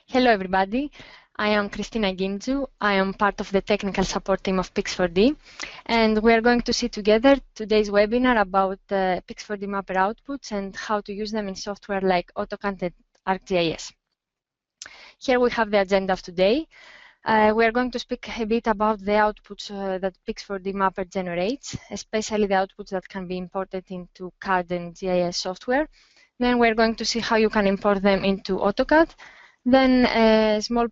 Hello everybody, I am Christina Ginzu. I am part of the technical support team of Pix4D, and we are going to see together today's webinar about Pix4Dmapper outputs and how to use them in software like AutoCAD and ArcGIS. Here we have the agenda of today. We are going to speak a bit about the outputs that Pix4Dmapper generates, especially the outputs that can be imported into CAD and GIS software. Then we're going to see how you can import them into AutoCAD. Then a small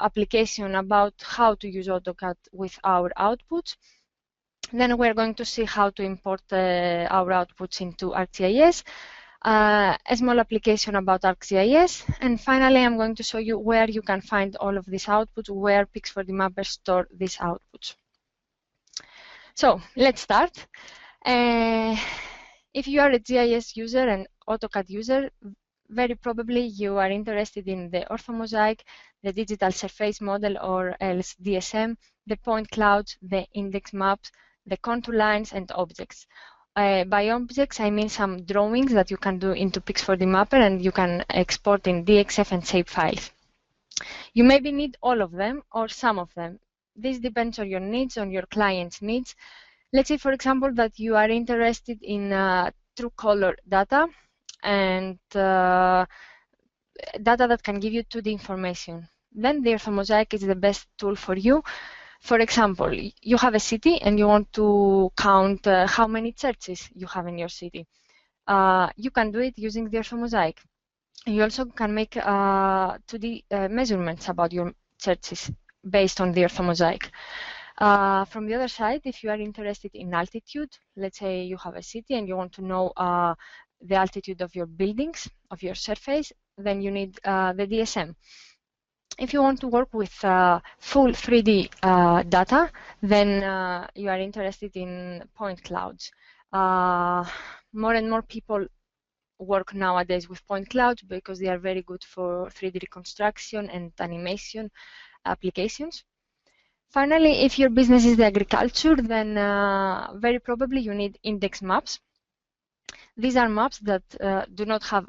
application about how to use AutoCAD with our outputs. Then we're going to see how to import our outputs into ArcGIS, a small application about ArcGIS, and finally I'm going to show you where you can find all of these outputs, where Pix4Dmapper store these outputs. So let's start. If you are a GIS user and AutoCAD user, very probably you are interested in the orthomosaic, the digital surface model or else DSM, the point clouds, the index maps, the contour lines and objects. By objects, I mean some drawings that you can do into Pix4Dmapper and you can export in DXF and shape files. You maybe need all of them or some of them. This depends on your needs, on your client's needs. Let's say, for example, that you are interested in true color data and data that can give you 2D information. Then the orthomosaic is the best tool for you. For example, you have a city and you want to count how many churches you have in your city. You can do it using the orthomosaic. You also can make 2D measurements about your churches based on the orthomosaic. From the other side, if you are interested in altitude, let's say you have a city and you want to know the altitude of your buildings, of your surface, then you need the DSM. If you want to work with full 3D data, then you are interested in point clouds. More and more people work nowadays with point clouds because they are very good for 3D reconstruction and animation applications. Finally, if your business is the agriculture, then very probably you need index maps. These are maps that do not have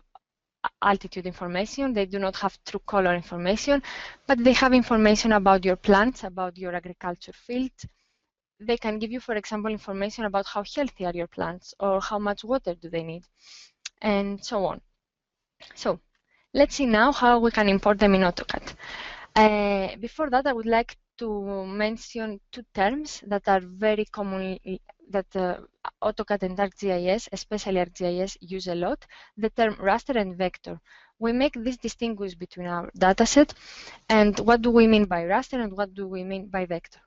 altitude information, they do not have true color information, but they have information about your plants, about your agriculture field. They can give you, for example, information about how healthy are your plants or how much water do they need, and so on. So let's see now how we can import them in AutoCAD. Before that, I would like to mention two terms that are very commonly that AutoCAD and ArcGIS, especially ArcGIS, use a lot, the term raster and vector. We make this distinguish between our dataset and what do we mean by raster and what do we mean by vector.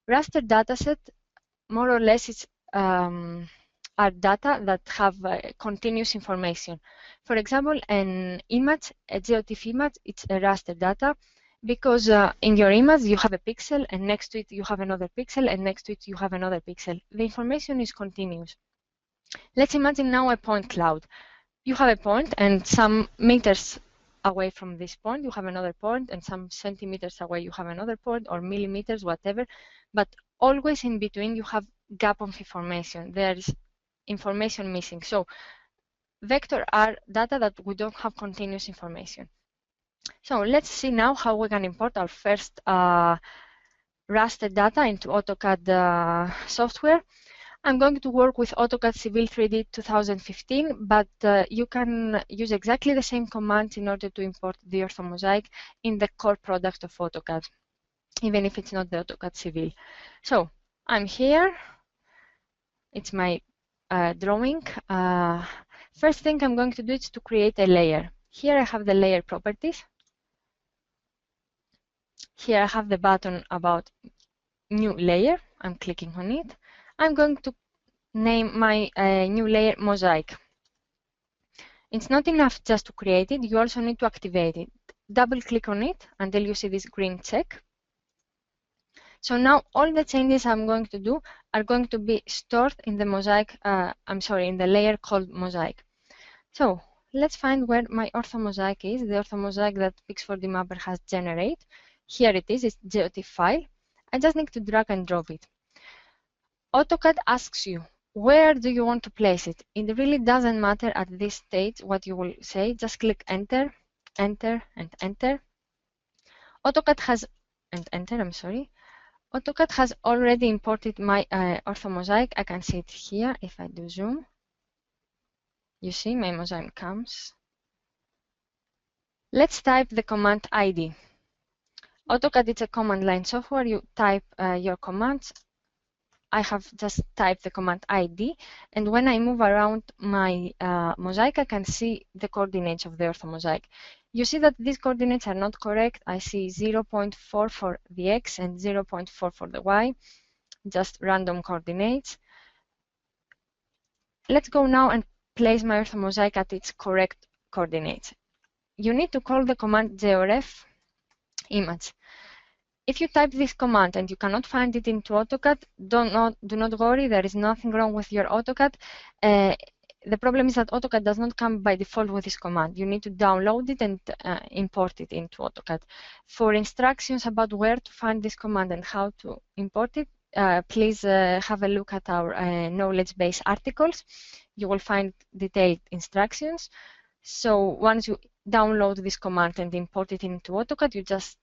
Raster dataset, more or less, is are data that have continuous information. For example, an image, a geotiff image, it's a raster data because in your image you have a pixel and next to it you have another pixel and next to it you have another pixel. The information is continuous. Let's imagine now a point cloud. You have a point and some meters away from this point you have another point and some centimeters away you have another point or millimeters, whatever, but always in between you have gap of information. There is information missing. So vector are data that we don't have continuous information. So let's see now how we can import our first raster data into AutoCAD software. I'm going to work with AutoCAD Civil 3D 2015, but you can use exactly the same commands in order to import the orthomosaic in the core product of AutoCAD, even if it's not the AutoCAD Civil. So I'm here. It's my drawing. First thing I'm going to do is to create a layer. Here I have the layer properties. Here I have the button about new layer. I'm clicking on it. I'm going to name my new layer mosaic. It's not enough just to create it, you also need to activate it. Double click on it until you see this green check. So now all the changes I'm going to do are going to be stored in the mosaic, in the layer called mosaic. So let's find where my orthomosaic is, the orthomosaic that Pix4Dmapper has generated. Here it is, it's geotiff file. I just need to drag and drop it. AutoCAD asks you, where do you want to place it? It really doesn't matter at this stage what you will say, just click enter enter, and enter. AutoCAD has, and enter, I'm sorry. AutoCAD has already imported my orthomosaic. I can see it here. If I do zoom, you see my mosaic comes. Let's type the command ID. AutoCAD is a command line software. You type your commands. I have just typed the command ID, and when I move around my mosaic, I can see the coordinates of the orthomosaic. You see that these coordinates are not correct. I see 0.4 for the X and 0.4 for the Y, just random coordinates. Let's go now and place my orthomosaic at its correct coordinates. You need to call the command georef image. If you type this command and you cannot find it into AutoCAD, do not worry, there is nothing wrong with your AutoCAD. The problem is that AutoCAD does not come by default with this command. You need to download it and import it into AutoCAD. For instructions about where to find this command and how to import it, please have a look at our knowledge base articles. You will find detailed instructions. So once you download this command and import it into AutoCAD, you just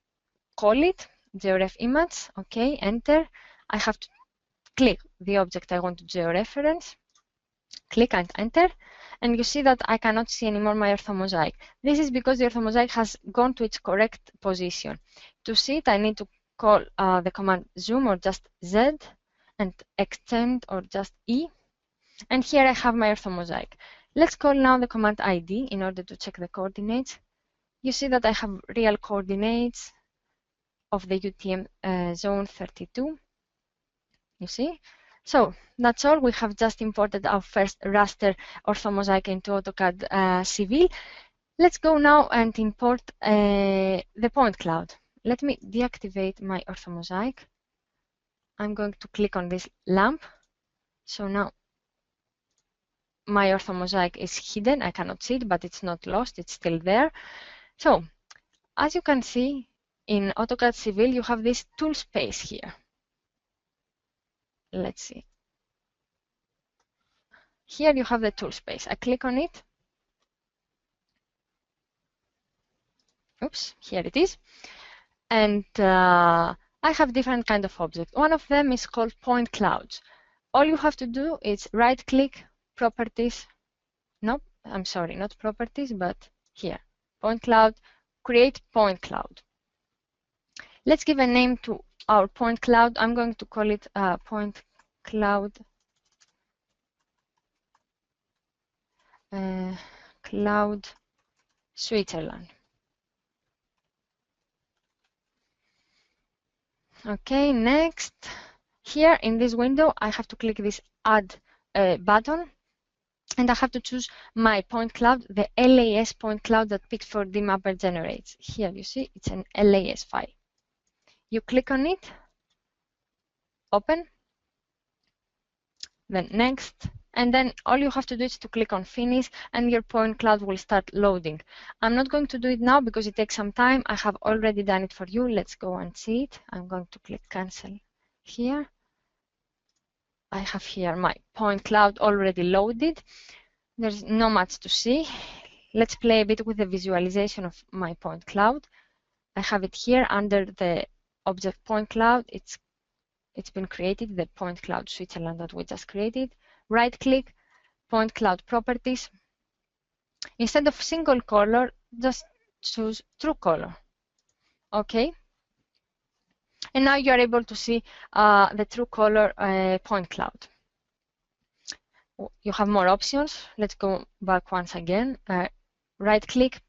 call it georef image, okay, enter. I have to click the object I want to georeference, click and enter, and you see that I cannot see anymore my orthomosaic. This is because the orthomosaic has gone to its correct position. To see it, I need to call the command zoom or just Z, and extend or just E, and here I have my orthomosaic. Let's call now the command ID in order to check the coordinates. You see that I have real coordinates of the UTM zone 32. You see? So that's all. We have just imported our first raster orthomosaic into AutoCAD Civil. Let's go now and import the point cloud. Let me deactivate my orthomosaic. I'm going to click on this lamp. So now my orthomosaic is hidden. I cannot see it, but it's not lost. It's still there. So as you can see, in AutoCAD Civil, you have this tool space here. Let's see. Here you have the tool space. I click on it. Oops, here it is. And I have different kind of objects. One of them is called point clouds. All you have to do is right-click, properties. No, I'm sorry, not properties, but here, point cloud, create point cloud. Let's give a name to our point cloud. I'm going to call it point cloud cloud Switzerland. Okay, next. Here in this window, I have to click this add button, and I have to choose my point cloud, the LAS point cloud that Pix4Dmapper generates. Here you see it's an LAS file. You click on it, open, then next, and then all you have to do is to click on finish and your point cloud will start loading. I'm not going to do it now because it takes some time. I have already done it for you. Let's go and see it. I'm going to click cancel here. I have here my point cloud already loaded. There's not much to see. Let's play a bit with the visualization of my point cloud. I have it here under the object point cloud. It's been created, the point cloud Switzerland that we just created. Right click, point cloud properties. Instead of single color, just choose true color. Okay. And now you are able to see the true color point cloud. You have more options. Let's go back once again. Right click,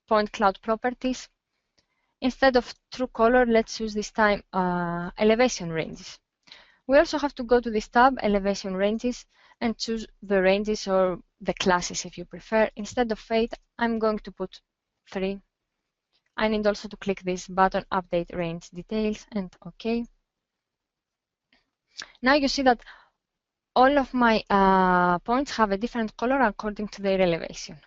point cloud properties. Instead of true color, let's use this time elevation ranges. We also have to go to this tab, elevation ranges, and choose the ranges or the classes if you prefer. Instead of 8, I'm going to put 3. I need also to click this button, update range details, and OK. Now you see that all of my points have a different color according to their elevation.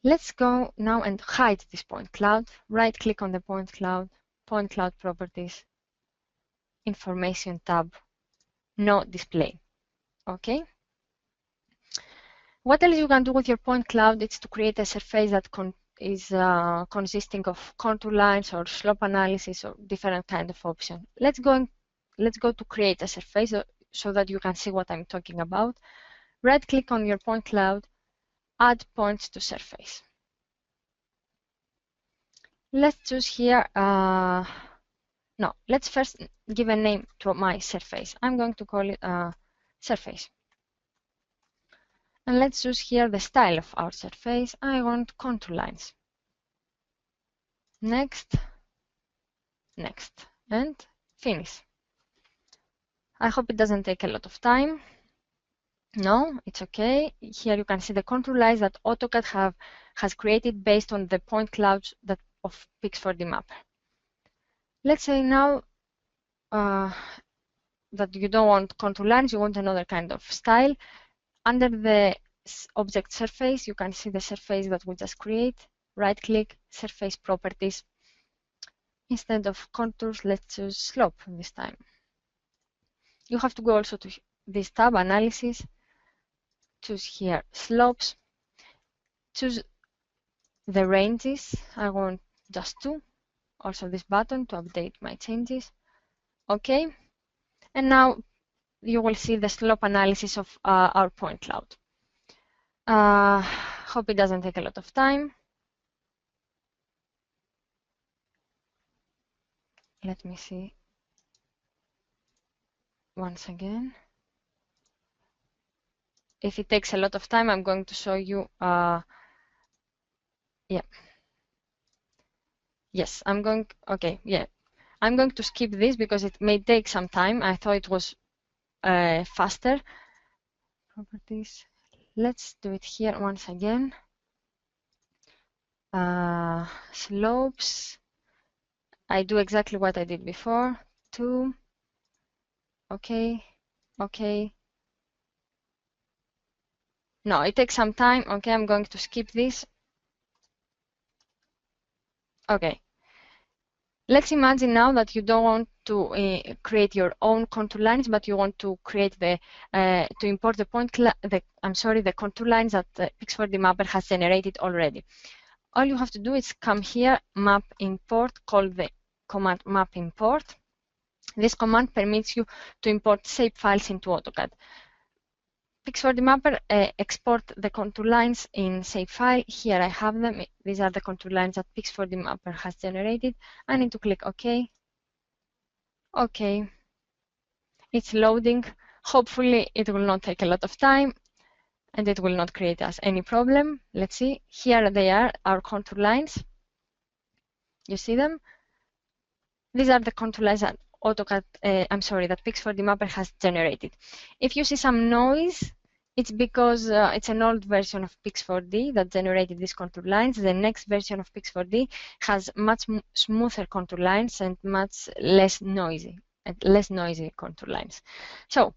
Let's go now and hide this point cloud. Right click on the point cloud properties, information tab, no display. Okay. What else you can do with your point cloud is to create a surface that is consisting of contour lines or slope analysis or different kind of options. Let's go to create a surface so that you can see what I'm talking about. Right click on your point cloud, add points to surface. Let's choose here, no, let's first give a name to my surface. I'm going to call it surface. And let's choose here the style of our surface. I want contour lines. Next, next, and finish. I hope it doesn't take a lot of time. No, it's okay. Here you can see the contour lines that AutoCAD has created based on the point clouds of Pix4Dmapper. Let's say now that you don't want contour lines, you want another kind of style. Under the object surface, you can see the surface that we just create. Right click, surface properties. Instead of contours, let's choose slope this time. You have to go also to this tab, analysis, choose here slopes, choose the ranges. I want just 2. Also this button to update my changes. Okay, and now you will see the slope analysis of our point cloud. Hope it doesn't take a lot of time. Let me see once again. If it takes a lot of time, I'm going to show you. Yeah. Yes, I'm going. Okay, yeah. I'm going to skip this because it may take some time. I thought it was faster. Properties. Let's do it here once again. Slopes. I do exactly what I did before. 2. Okay. Okay. No, it takes some time. Okay, I'm going to skip this. Okay. Let's imagine now that you don't want to create your own contour lines, but you want to create the to import the the contour lines that Pix4Dmapper has generated already. All you have to do is come here, map import, call the command map import. This command permits you to import shape files into AutoCAD. Pix4Dmapper export the contour lines in shapefile. Here I have them. These are the contour lines that Pix4Dmapper has generated. I need to click OK. OK. It's loading. Hopefully it will not take a lot of time and it will not create us any problem. Let's see. Here they are, our contour lines. You see them? These are the contour lines that that Pix4Dmapper has generated. If you see some noise, it's because it's an old version of Pix4D that generated these contour lines. The next version of Pix4D has much smoother contour lines and much less noisy contour lines. So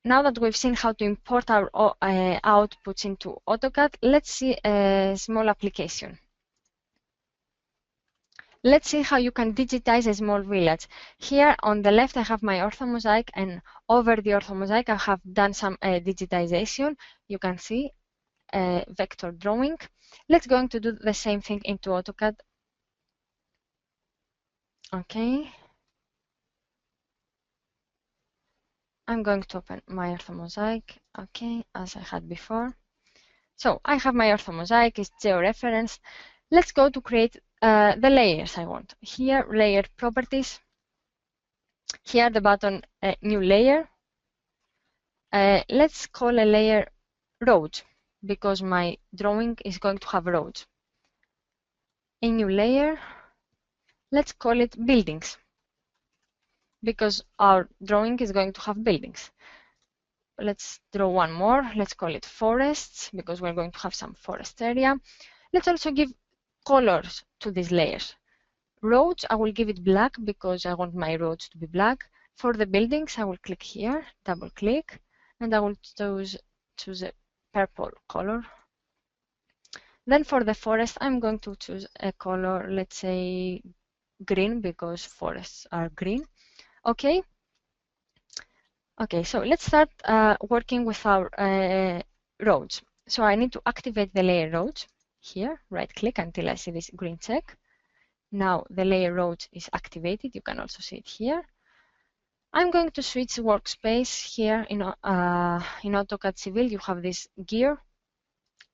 now that we've seen how to import our outputs into AutoCAD, let's see a small application. Let's see how you can digitize a small village. Here on the left, I have my orthomosaic, and over the orthomosaic, I have done some digitization. You can see vector drawing. Let's go to do the same thing into AutoCAD. Okay. I'm going to open my orthomosaic, okay, as I had before. So I have my orthomosaic, it's georeferenced. Let's go to create the layers I want. Here, layer properties. Here, the button new layer. Let's call a layer roads because my drawing is going to have roads. A new layer. Let's call it buildings because our drawing is going to have buildings. Let's draw one more. Let's call it forests because we're going to have some forest area. Let's also give colors to these layers. Roads, I will give it black because I want my roads to be black. For the buildings, I will click here, double click, and I will choose a purple color. Then for the forest, I'm going to choose a color, let's say green because forests are green. Okay. Okay, so let's start working with our roads. So I need to activate the layer roads. here, right click until I see this green check. Now the layer road is activated. You can also see it here. I'm going to switch workspace here in AutoCAD Civil. You have this gear.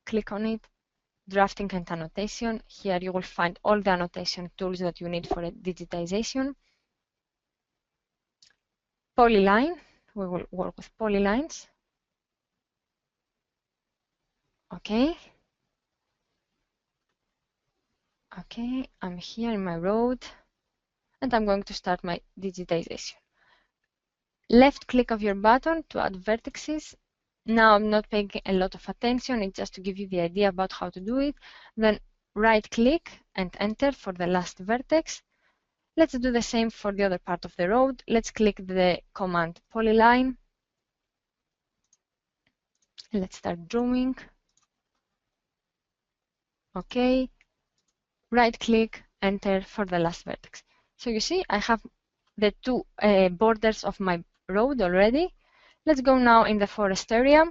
Click on it. Drafting and annotation. Here you will find all the annotation tools that you need for digitization. Polyline. We will work with polylines. Okay. Okay, I'm here in my road and I'm going to start my digitization. Left click of your button to add vertices. Now I'm not paying a lot of attention, it's just to give you the idea about how to do it. Then right click and enter for the last vertex. Let's do the same for the other part of the road. Let's click the command polyline. Let's start drawing. Okay, right click, enter for the last vertex. So you see, I have the two borders of my road already. Let's go now in the forest area.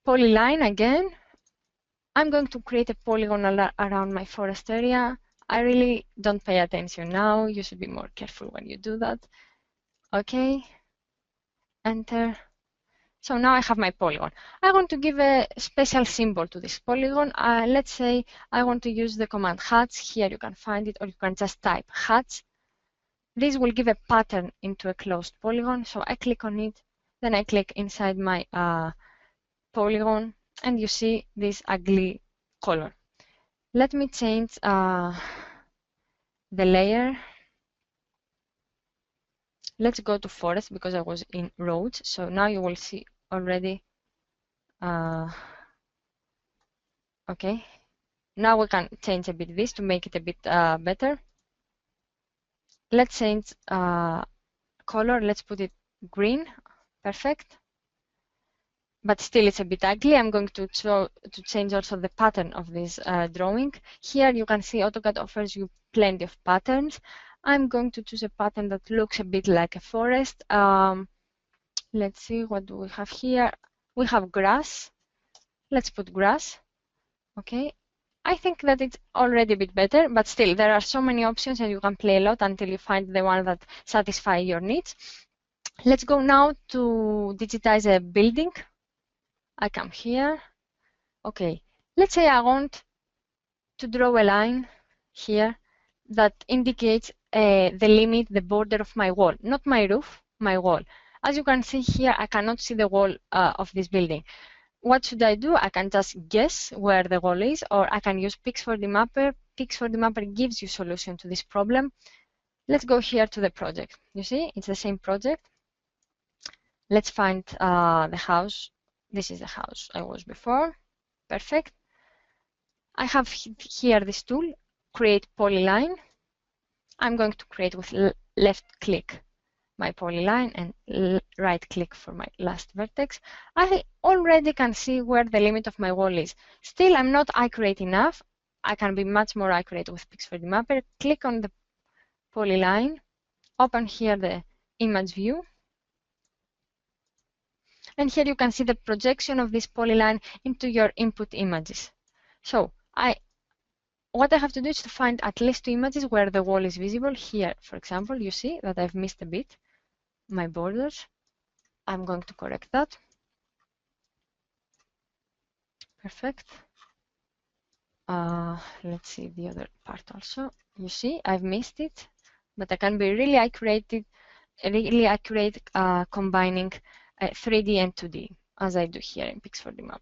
Polyline again. I'm going to create a polygon around my forest area. I really don't pay attention now. You should be more careful when you do that. Okay, enter. So now I have my polygon. I want to give a special symbol to this polygon. Let's say I want to use the command hats. Here you can find it, or you can just type hats. This will give a pattern into a closed polygon. So I click on it, then I click inside my polygon, and you see this ugly color. Let me change the layer. Let's go to forest because I was in roads. So now you will see already. Okay. Now we can change a bit this to make it a bit better. Let's change color. Let's put it green. Perfect. But still it's a bit ugly. I'm going to change also the pattern of this drawing. Here you can see AutoCAD offers you plenty of patterns. I'm going to choose a pattern that looks a bit like a forest. Let's see, what do we have here? We have grass. Let's put grass. Okay. I think that it's already a bit better, but still there are so many options and you can play a lot until you find the one that satisfies your needs. Let's go now to digitize a building. I come here. Okay, let's say I want to draw a line here that indicates the limit, the border of my wall, not my roof, my wall. As you can see here, I cannot see the wall of this building. What should I do? I can just guess where the wall is, or I can use Pix4Dmapper. Pix4Dmapper gives you solution to this problem. Let's go here to the project. You see, it's the same project. Let's find the house. This is the house I was before. Perfect. I have here this tool, create polyline. I'm going to create with left click my polyline and right click for my last vertex. I already can see where the limit of my wall is. Still, I'm not accurate enough. I can be much more accurate with Pix4Dmapper. Click on the polyline, open here the image view. And here you can see the projection of this polyline into your input images. So what I have to do is to find at least two images where the wall is visible. Here, for example, you see that I've missed a bit my borders. I'm going to correct that. Perfect. Let's see the other part also. You see, I've missed it, but I can be really accurate combining 3D and 2D, as I do here in Pix4Dmapper.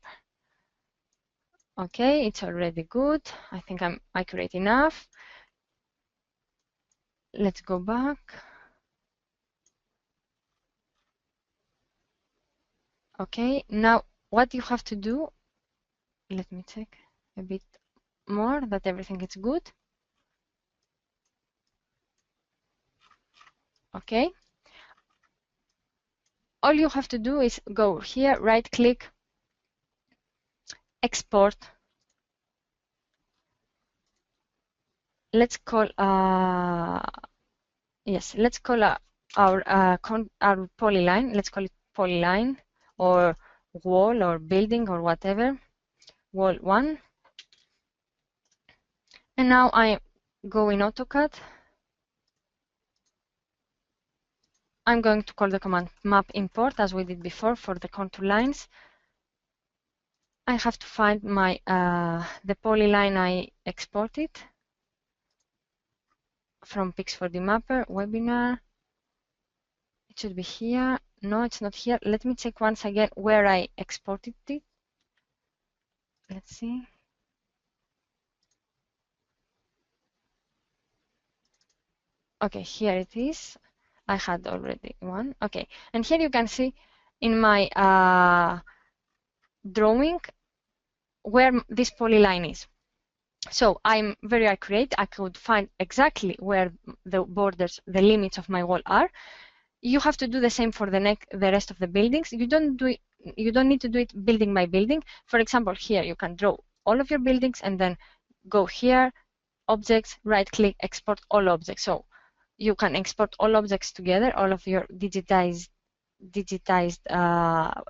Okay, it's already good. I think I'm accurate enough. Let's go back. Okay, now what you have to do, let me check a bit more that everything is good. Okay. All you have to do is go here, right click, export. Let's call let's call our polyline. Let's call it polyline or wall or building or whatever. wall 1. And now I go in AutoCAD. I'm going to call the command map import as we did before for the contour lines. I have to find my the polyline I exported from Pix4Dmapper webinar. It should be here. No, it's not here. Let me check once again where I exported it. Let's see. Okay, here it is. I had already one. Okay, and here you can see in my drawing where this polyline is. So I'm very accurate. I could find exactly where the borders, the limits of my wall are. You have to do the same for the rest of the buildings. You don't need to do it building by building. For example, here you can draw all of your buildings and then go here, objects, right-click, export all objects. So you can export all objects together, all of your digitized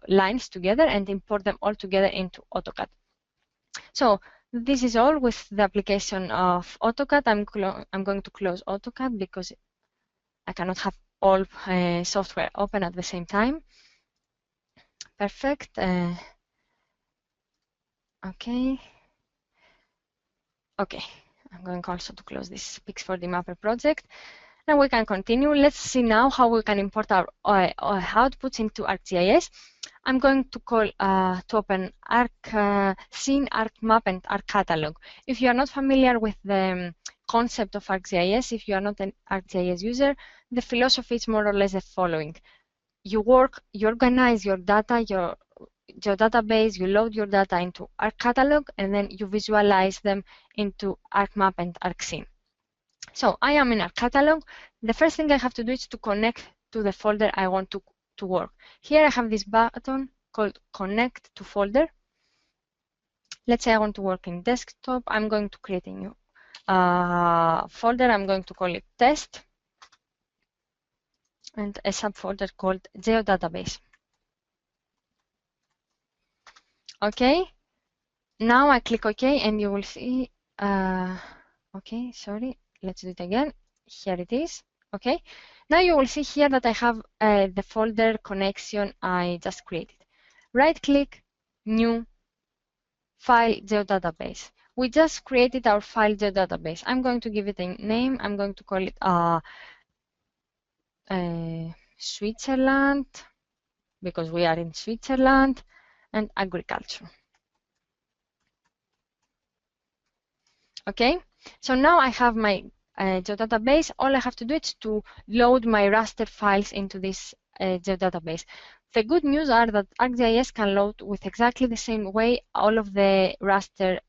lines together, and import them all together into AutoCAD. So this is all with the application of AutoCAD. I'm going to close AutoCAD because I cannot have all software open at the same time. Perfect. Okay. Okay. I'm going also to close this Pix4Dmapper project. Now we can continue. Let's see now how we can import our outputs into ArcGIS. I'm going to call to open Scene, ArcMap, and ArcCatalog. If you are not familiar with the concept of ArcGIS, if you are not an ArcGIS user, the philosophy is more or less the following. You organize your data, your database, you load your data into ArcCatalog, and then you visualize them into ArcMap and ArcScene. So I am in ArcCatalog. The first thing I have to do is to connect to the folder I want to work. Here I have this button called Connect to Folder. Let's say I want to work in desktop. I'm going to create a new folder. I'm going to call it Test, and a subfolder called Geodatabase. Okay. Now I click OK, and you will see. Okay, sorry. Let's do it again. Here it is. Okay. Now you will see here that I have the folder connection I just created. Right-click, New, File, Geodatabase. We just created our file geodatabase. I'm going to give it a name. I'm going to call it Switzerland, because we are in Switzerland, and agriculture. Okay, so now I have my geodatabase. All I have to do is to load my raster files into this geodatabase. The good news are that ArcGIS can load with exactly the same way all of the raster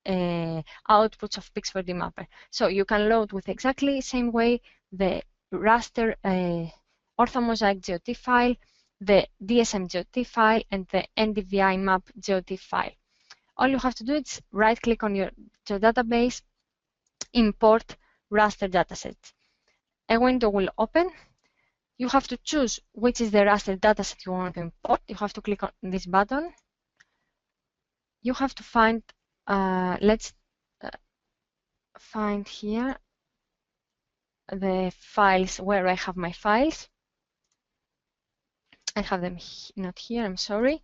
outputs of Pix4Dmapper. So you can load with exactly the same way the raster orthomosaic GeoT file, the DSM GeoT file, and the NDVI map GeoT file. All you have to do is right-click on your geodatabase, import raster datasets. A window will open. You have to choose which is the raster dataset you want to import. You have to click on this button. You have to find, let's find here the files where I have my files. I have them not here, I'm sorry.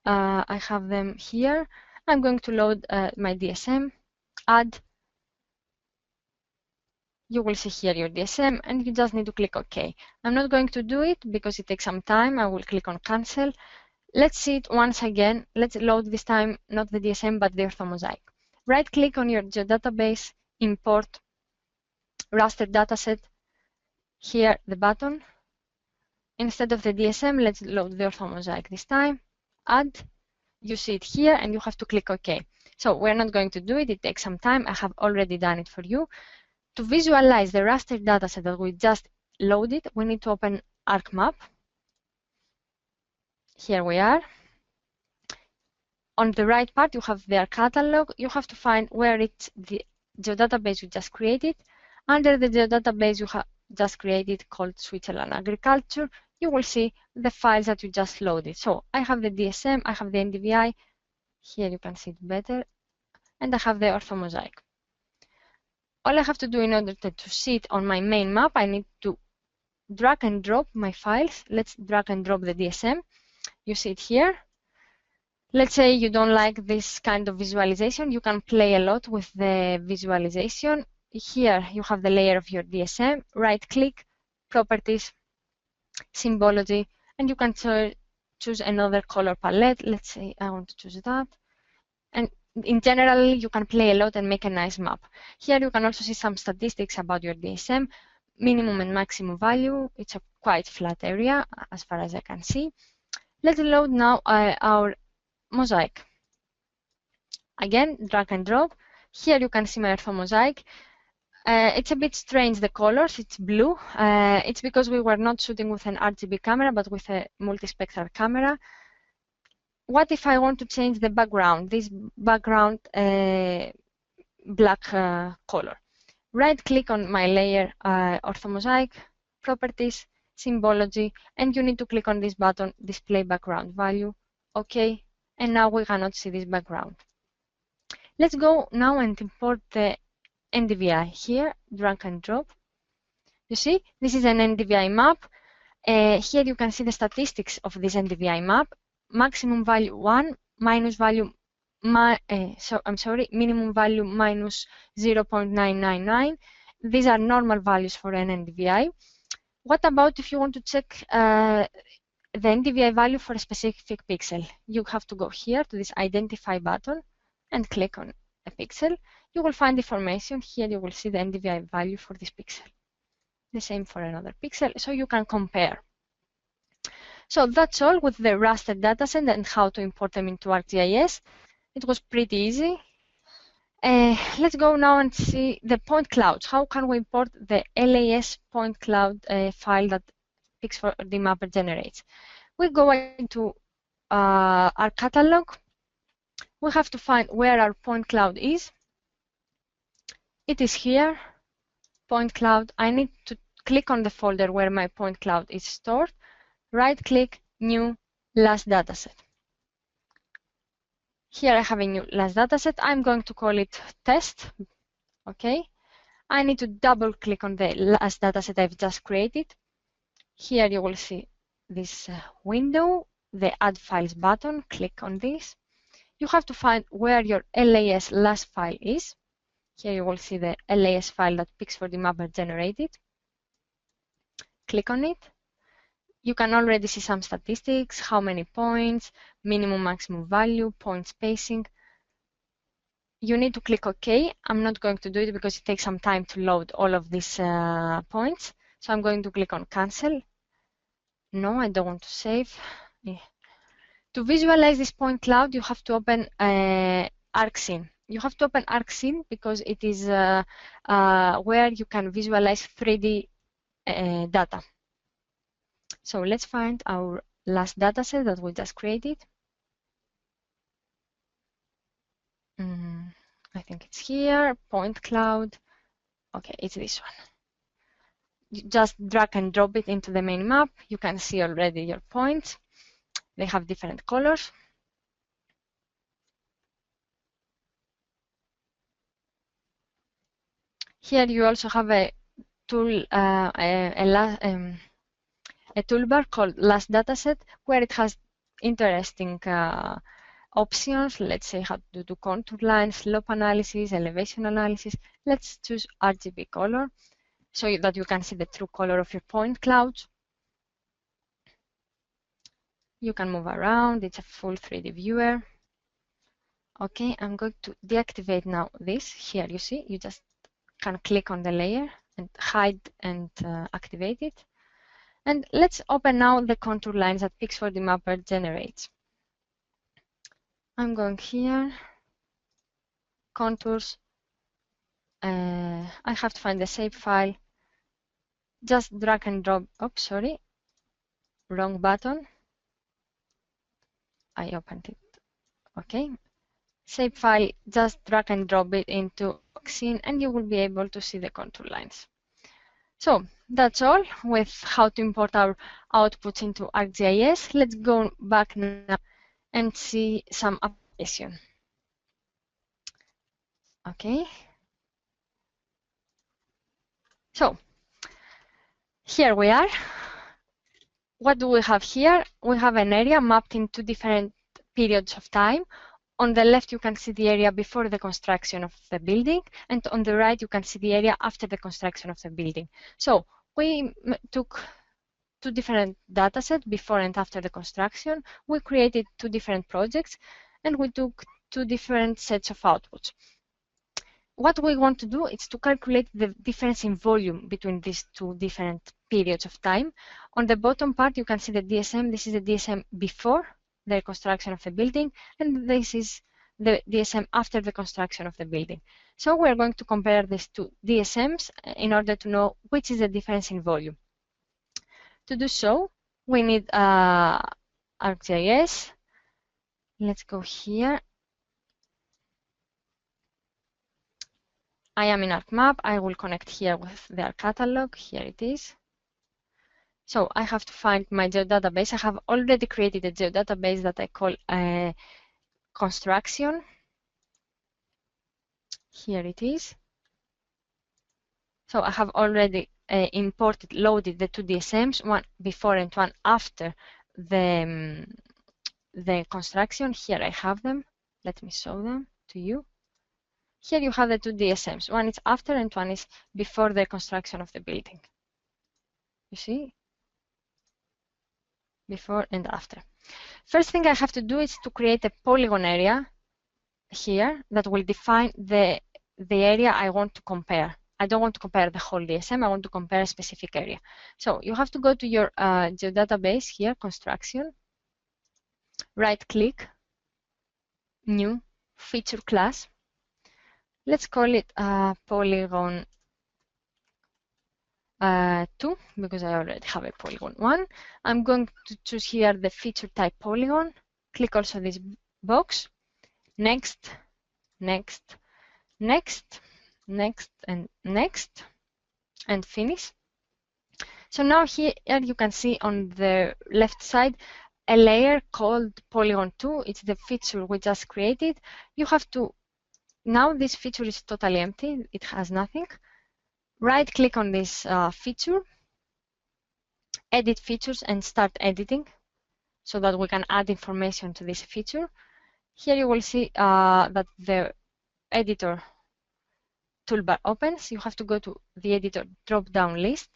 I have them here. I'm going to load my DSM, add. You will see here your DSM, and you just need to click OK. I'm not going to do it because it takes some time. I will click on cancel. Let's see it once again. Let's load this time not the DSM but the orthomosaic. Right click on your geodatabase, import raster dataset. Here the button. Instead of the DSM, let's load the orthomosaic this time. Add. You see it here, and you have to click OK. So we're not going to do it. It takes some time. I have already done it for you. To visualize the raster dataset that we just loaded, we need to open ArcMap. Here we are. On the right part, you have their catalog. You have to find where it's the geodatabase you just created. Under the geodatabase you have just created called Switzerland Agriculture, you will see the files that you just loaded. So I have the DSM, I have the NDVI, Here you can see it better. And I have the orthomosaic. All I have to do in order to see it on my main map, I need to drag and drop my files. Let's drag and drop the DSM. You see it here. Let's say you don't like this kind of visualization. You can play a lot with the visualization. Here you have the layer of your DSM. Right-click, Properties, Symbology, and you can choose another color palette. Let's say I want to choose that. And in general, you can play a lot and make a nice map. Here you can also see some statistics about your DSM, minimum and maximum value. It's a quite flat area as far as I can see. Let's load now our mosaic. Again, drag and drop. Here you can see my orthomosaic. It's a bit strange, the colors, it's blue. It's because we were not shooting with an RGB camera, but with a multispectral camera. What if I want to change the background, this background black color? Right-click on my layer, orthomosaic, Properties, Symbology, and you need to click on this button, Display Background Value. OK, and now we cannot see this background. Let's go now and import the NDVI. Here, drag and drop. You see, this is an NDVI map. Here you can see the statistics of this NDVI map. Maximum value 1, minus value, minimum value minus 0.999. These are normal values for an NDVI. What about if you want to check the NDVI value for a specific pixel? You have to go here to this Identify button and click on a pixel. You will find information. Here you will see the NDVI value for this pixel. The same for another pixel, so you can compare. So that's all with the raster dataset and how to import them into ArcGIS. It was pretty easy. Let's go now and see the point clouds. How can we import the LAS point cloud file that Pix4Dmapper generates? We go into our catalog. We have to find where our point cloud is. It is here, point cloud. I need to click on the folder where my point cloud is stored. Right-click, New, Last Dataset. Here I have a new last dataset. I'm going to call it Test. OK. I need to double-click on the last dataset I've just created. Here you will see this window, the Add Files button. Click on this. You have to find where your LAS last file is. Here you will see the LAS file that Pix4Dmapper generated. Click on it. You can already see some statistics, how many points, minimum, maximum value, point spacing. You need to click OK. I'm not going to do it because it takes some time to load all of these points. So I'm going to click on Cancel. No, I don't want to save. Yeah. To visualize this point cloud, you have to open ArcScene. You have to open ArcScene because it is where you can visualize 3D data. So let's find our last dataset that we just created. I think it's here, point cloud. OK, it's this one. You just drag and drop it into the main map. You can see already your points. They have different colors. Here you also have a tool, a toolbar called Last Dataset, where it has interesting options. Let's say how to do contour lines, slope analysis, elevation analysis. Let's choose RGB color so that you can see the true color of your point clouds. You can move around. It's a full 3D viewer. OK, I'm going to deactivate now this. Here you see, you just can click on the layer and hide and activate it. And let's open now the contour lines that Pix4Dmapper generates. I'm going here, contours. I have to find the shape file. Just drag and drop. Oops, sorry, wrong button. I opened it. OK. Shape file, just drag and drop it into ArcScene, and you will be able to see the contour lines. So that's all with how to import our outputs into ArcGIS. Let's go back now and see some Okay. So here we are. What do we have here? We have an area mapped in 2 different periods of time. On the left, you can see the area before the construction of the building, and on the right, you can see the area after the construction of the building. So we took 2 different data sets before and after the construction. We created 2 different projects, and we took 2 different sets of outputs. What we want to do is to calculate the difference in volume between these 2 different periods of time. On the bottom part, you can see the DSM. This is the DSM before the construction of the building, and this is the DSM after the construction of the building. So we're going to compare these 2 DSMs in order to know which is the difference in volume. To do so, we need ArcGIS. Let's go here. I am in ArcMap. I will connect here with the Arc catalog. Here it is. So I have to find my geodatabase. I have already created a geodatabase that I call construction. Here it is. So I have already imported, loaded the 2 DSMs, one before and one after the construction. Here I have them. Let me show them to you. Here you have the 2 DSMs. One is after and one is before the construction of the building. You see? Before and after. First thing I have to do is to create a polygon area here that will define the area I want to compare. I don't want to compare the whole DSM, I want to compare a specific area. So you have to go to your geodatabase here, construction, right click, new, feature class. Let's call it polygon 2, because I already have a polygon 1. I'm going to choose here the feature type polygon. Click also this box. Next, next, next, next, and next, and finish. So now here you can see on the left side a layer called polygon 2. It's the feature we just created. You have to, now this feature is totally empty. It has nothing. Right click on this feature, edit features, and start editing so that we can add information to this feature. Here you will see that the editor toolbar opens. You have to go to the editor drop-down list,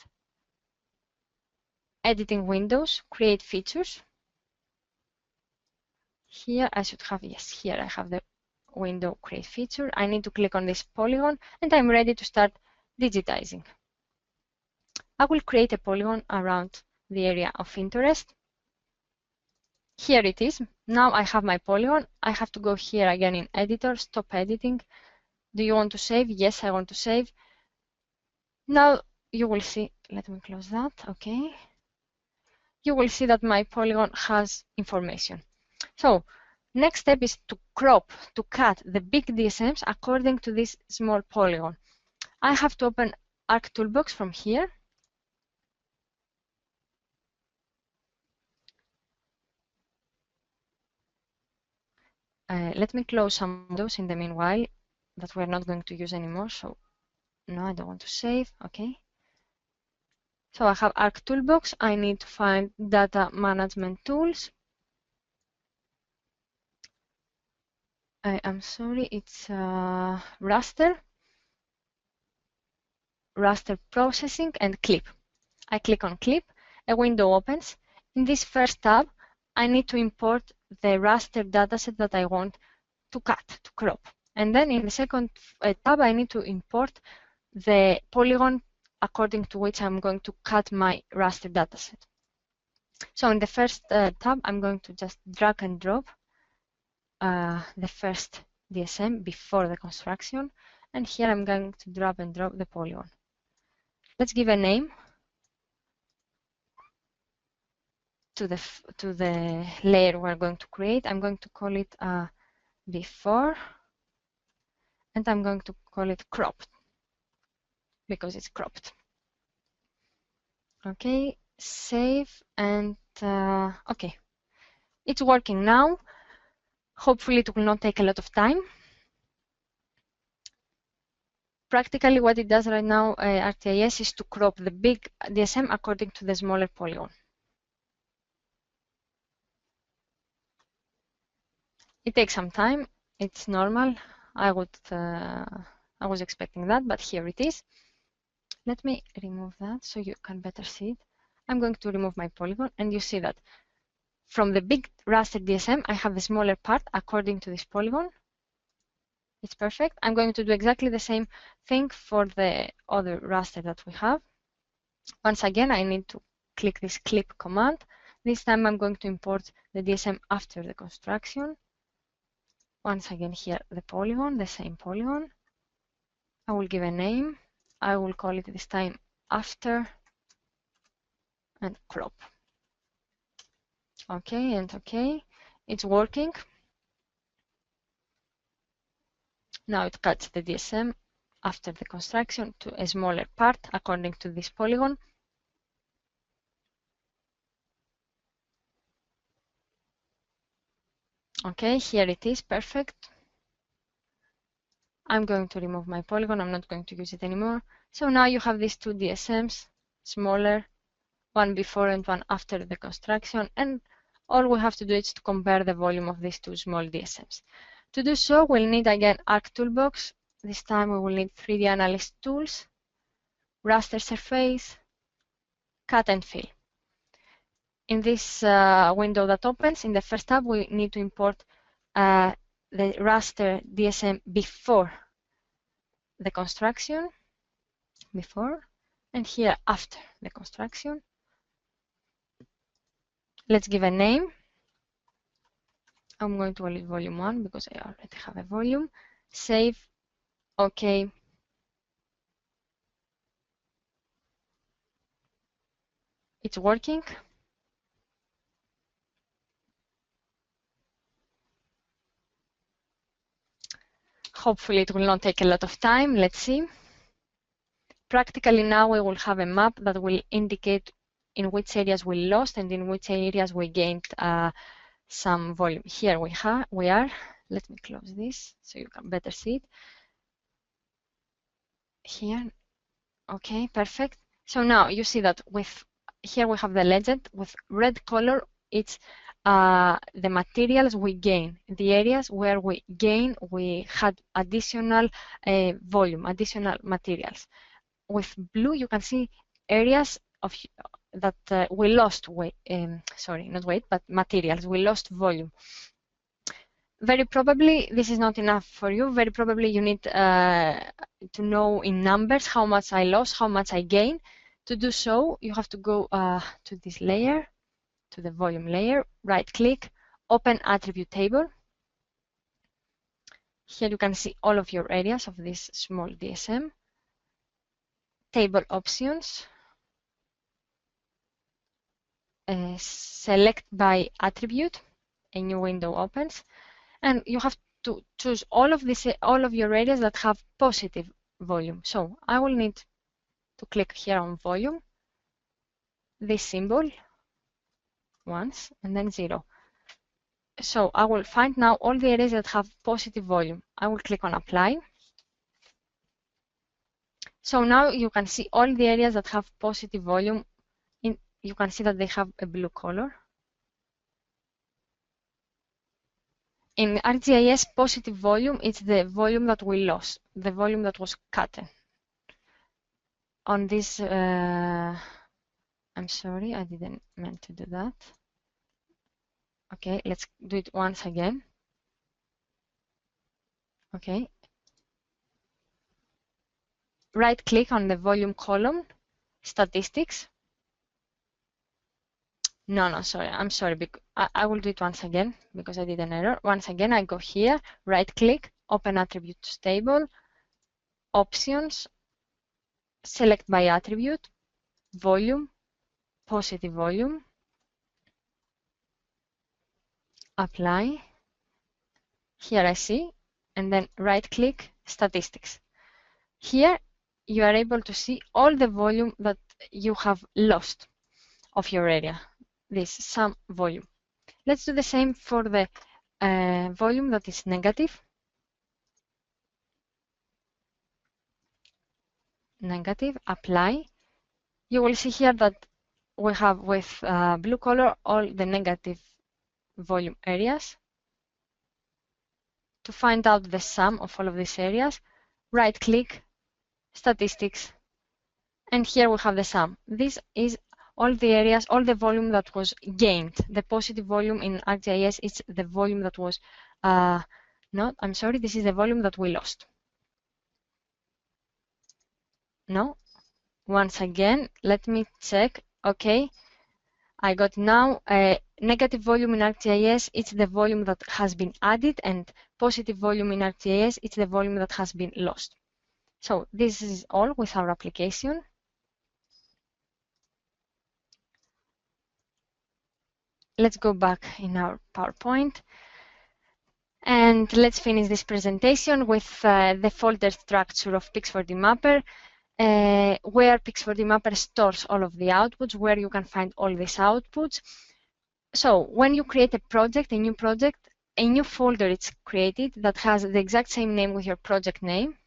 editing windows, create features. Here I should have, yes, here I have the window create feature. I need to click on this polygon and I'm ready to start digitizing. I will create a polygon around the area of interest. Here it is. Now I have my polygon. I have to go here again in editor, stop editing. Do you want to save? Yes, I want to save. Now you will see, let me close that, okay. You will see that my polygon has information. So next step is to crop, to cut the big DSMs according to this small polygon. I have to open Arc Toolbox from here. Let me close some windows in the meanwhile that we're not going to use anymore. So no, I don't want to save, okay. So I have Arc Toolbox. I need to find Data Management Tools. I'm sorry, it's raster processing, and clip. I click on clip, a window opens. In this first tab, I need to import the raster dataset that I want to cut, to crop. And then in the second tab, I need to import the polygon according to which I'm going to cut my raster dataset. So in the first tab, I'm going to just drag and drop the first DSM before the construction, and here I'm going to drag and drop the polygon. Let's give a name to the layer we're going to create. I'm going to call it before, and I'm going to call it cropped because it's cropped. Okay, save, and okay, it's working now. Hopefully it will not take a lot of time. Practically what it does right now, ArcGIS, is to crop the big DSM according to the smaller polygon. It takes some time. It's normal. I was expecting that, but here it is. Let me remove that so you can better see it. I'm going to remove my polygon, and you see that from the big raster DSM, I have the smaller part according to this polygon. It's perfect. I'm going to do exactly the same thing for the other raster that we have. Once again, I need to click this clip command. This time I'm going to import the DSM after the construction. Once again here, the polygon, the same polygon. I will give a name. I will call it this time after and crop. Okay, and okay. It's working. Now it cuts the DSM after the construction to a smaller part according to this polygon. Okay, here it is, perfect. I'm going to remove my polygon. I'm not going to use it anymore. So now you have these two DSMs, smaller, one before and one after the construction, and all we have to do is to compare the volume of these two small DSMs. To do so, we'll need again Arc Toolbox. This time we will need 3D Analyst tools, raster surface, cut and fill. In this window that opens, in the first tab, we need to import the raster DSM before the construction, and here after the construction. Let's give a name. I'm going to call it volume 1 because I already have a volume. Save. OK. It's working. Hopefully it will not take a lot of time. Let's see. Practically now we will have a map that will indicate in which areas we lost and in which areas we gained some volume. Here we are. Let me close this so you can better see it. Here. OK, perfect. So now you see that here we have the legend with red color. It's the materials we gain. The areas where we had additional volume, additional materials. With blue, you can see areas that we lost weight. Sorry, not weight, but materials. We lost volume. Very probably this is not enough for you. Very probably you need to know in numbers how much I lost, how much I gain. To do so, you have to go to this layer, to the volume layer, right-click, open attribute table. Here you can see all of your areas of this small DSM. Table options. Select by attribute. A new window opens. And you have to choose all of your areas that have positive volume. So I will need to click here on volume, this symbol, once, and then 0. So I will find now all the areas that have positive volume. I will click on apply. So now you can see all the areas that have positive volume. You can see that they have a blue color. In ArcGIS, positive volume is the volume that we lost, the volume that was cut. On this, I'm sorry, I didn't mean to do that. Okay, let's do it once again. Okay. Right-click on the volume column, statistics. No, sorry, I'm sorry. I will do it once again because I did an error. Once again, I go here, right-click, open attributes table, options, select by attribute, volume, positive volume, apply. Here I see, and then right-click, statistics. Here you are able to see all the volume that you have lost of your area. This sum volume. Let's do the same for the volume that is negative. Negative, apply. You will see here that we have with blue color all the negative volume areas. To find out the sum of all of these areas, right click, statistics, and here we have the sum. This is all the areas, all the volume that was gained. The positive volume in ArcGIS is the volume that was, this is the volume that we lost. No, once again, let me check. Okay, I got now a negative volume in ArcGIS, it's the volume that has been added, and positive volume in ArcGIS, it's the volume that has been lost. So this is all with our application. Let's go back in our PowerPoint. And let's finish this presentation with the folder structure of Pix4Dmapper, where Pix4Dmapper stores all of the outputs, where you can find all these outputs. So when you create a project, a new folder is created that has the exact same name with your project name.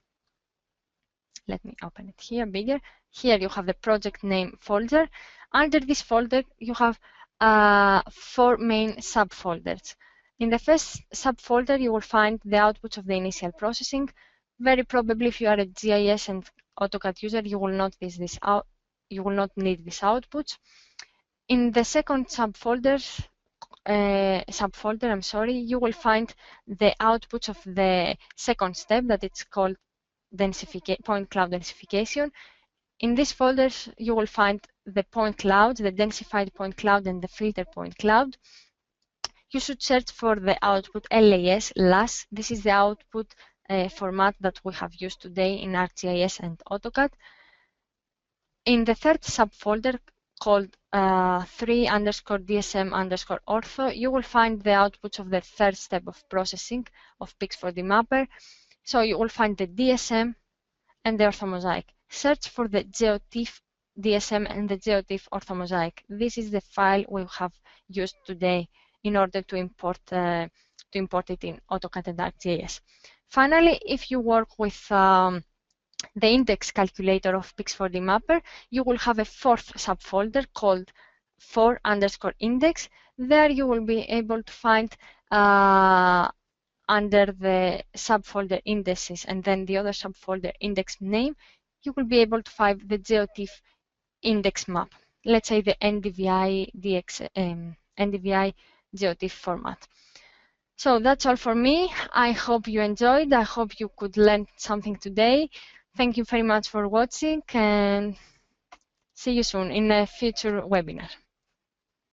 Let me open it here bigger. Here you have the project name folder. Under this folder, you have 4 main subfolders. In the first subfolder, you will find the outputs of the initial processing. Very probably, if you are a GIS and AutoCAD user, you will not need these outputs. In the second subfolder, you will find the outputs of the second step that it's called point cloud densification. In these folders, you will find the point cloud, the densified point cloud, and the filter point cloud. You should search for the output LAS. This is the output format that we have used today in ArcGIS and AutoCAD. In the third subfolder called 3_DSM_ortho, you will find the outputs of the third step of processing of Pix4Dmapper. So you will find the DSM and the orthomosaic. Search for the GeoTIFF DSM and the GeoTIFF orthomosaic. This is the file we have used today in order to import it in AutoCAD and ArcGIS. Finally, if you work with the index calculator of Pix4Dmapper, you will have a fourth subfolder called 4_index. There you will be able to find under the subfolder indices and then the other subfolder index name, you will be able to find the GeoTIFF index map. Let's say the NDVI GeoTIFF format. So that's all for me. I hope you enjoyed. I hope you could learn something today. Thank you very much for watching and see you soon in a future webinar.